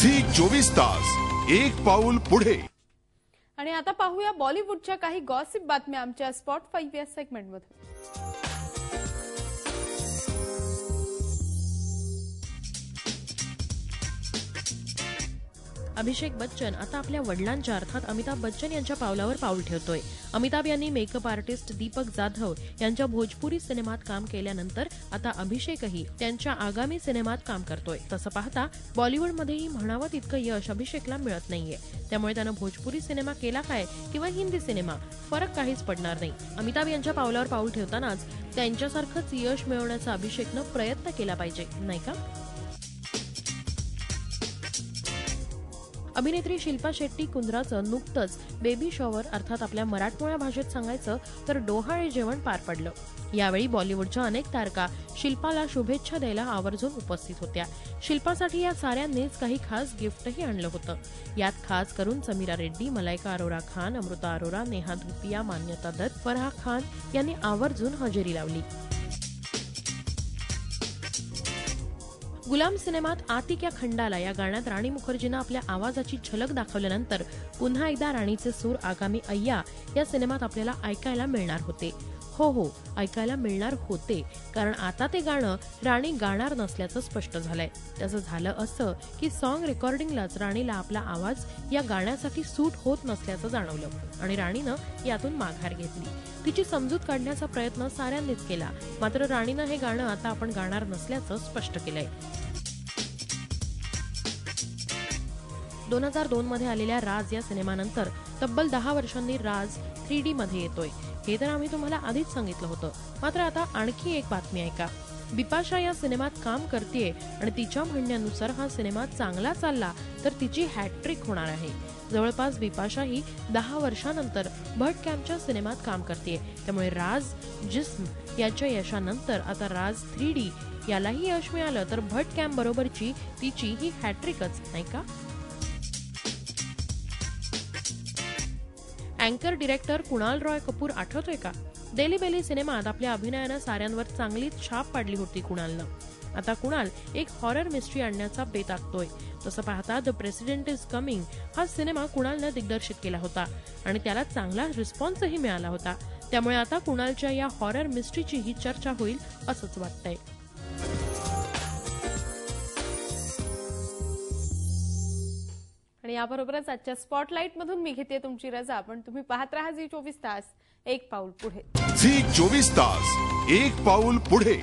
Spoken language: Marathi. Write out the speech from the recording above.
झी 24 तास एक पाऊल पुढे। आणि आता पाहूया बॉलिवूडच्या काही गॉसिप बातम्या आमच्या स्पॉट 5 या सेगमेंटमध्ये। अभिषेक बच्चन आता आपल्या वडिलांच्या अर्थात अमिताभ बच्चन यांच्या पावलावर पाऊल ठेवतोय। अमिताभ यांनी मेकअप आर्टिस्ट दीपक जाधव यांच्या भोजपुरी सिनेमात काम केल्यानंतर आता अभिषेकही त्यांच्या आगामी सिनेमात काम करतोय। तसं पाहता बॉलिवूडमध्येही म्हणावं तितकं यश अभिषेकला मिळत नाहीये, त्यामुळे त्यानं भोजपुरी सिनेमा केला काय किंवा हिंदी सिनेमा फरक काहीच पडणार नाही। अमिताभ यांच्या पावलावर पाऊल ठेवतानाच त्यांच्यासारखंच यश मिळवण्याचा अभिषेकनं प्रयत्न केला पाहिजे, नाही का? अभिनेत्री शिल्पा शेट्टी कुंद्राचं नुकतंच बेबी शॉवर अर्थात आपल्या मराठमोळ्या भाषेत सांगायचं तर डोहाळे जेवण पार पडलं। यावेळी बॉलिवूडच्या अनेक तारका शिल्पाला शुभेच्छा द्यायला आवर्जून उपस्थित होत्या। शिल्पासाठी या साऱ्यांनीच काही खास गिफ्टही आणलं होतं। यात खास करून समीरा रेड्डी, मलाइका अरोरा खान, अमृता अरोरा, नेहा धुपिया, मान्यता दत्त, फराह खान यांनी आवर्जून हजेरी लावली। गुलाम सिनेमात आतिक या खंडाला या गाण्यात राणी मुखर्जीनं आपल्या आवाजाची झलक दाखवल्यानंतर पुन्हा एकदा राणीचे सूर आगामी अय्या या सिनेमात आपल्याला ऐकायला मिळणार होते। हो, ऐकायला मिळणार होते, कारण आता ते गाणं राणी गाणार नसल्याचं स्पष्ट झालंय। त्याचं झालं असं की सॉन्ग रेकॉर्डिंगलाच राणीला आपला आवाज या गाण्यासाठी सूट होत नसल्याचं जाणवलं आणि राणीनं यातून माघार घेतली। तिची समजूत काढण्याचा प्रयत्न साऱ्यांनीच केला, मात्र राणीनं हे गाणं आता आपण गाणार नसल्याचं स्पष्ट केलंय। 2002 मध्ये आलेल्या राज या सिनेमानंतर तब्बल 10 वर्षांनी राज 3D मध्ये येतोय। हे तर आम्ही तुम्हाला आधीच सांगितलं होतं, मात्र आता आणखी एक बातमी ऐका। बिपाशा या सिनेमात काम करतेय आणि तिच्या म्हणण्यानुसार हा सिनेमा चांगला चालला तर तिची हॅट्रिक होणार आहे। जवळपास बिपाशा ही 10 वर्षांनंतर भट कॅम्पच्या सिनेमात काम करतेय, त्यामुळे राज जिस्म याच्या यशानंतर आता राज 3D यालाही यश मिळालं तर भट कॅम्प बरोबरची तिची ही हॅट्रिकच, नाही का? अँकर डिरेक्टर कुणाल रॉय कपूर आठवतोय का? डेली बेली सिनेमात आपल्या अभिनयानं साऱ्यांवर चांगलीच छाप पाडली होती कुणालनं। आता कुणाल एक हॉरर मिस्ट्री आणण्याचा बेत आखतोय। तसं पाहता द प्रेसिडेंट इज कमिंग हा सिनेमा कुणालनं दिग्दर्शित केला होता आणि त्याला चांगला रिस्पॉन्सही मिळाला होता, त्यामुळे आता कुणालच्या या हॉरर मिस्ट्रीची ही चर्चा होईल असंच वाटतंय। आणि याबरोबरच आजच्या स्पॉटलाइट मधून मी घेते तुमची रजा, पण तुम्ही पाहत राहा झी 24 तास एक पाऊल पुढे। झी 24 तास एक पाऊल पुढे।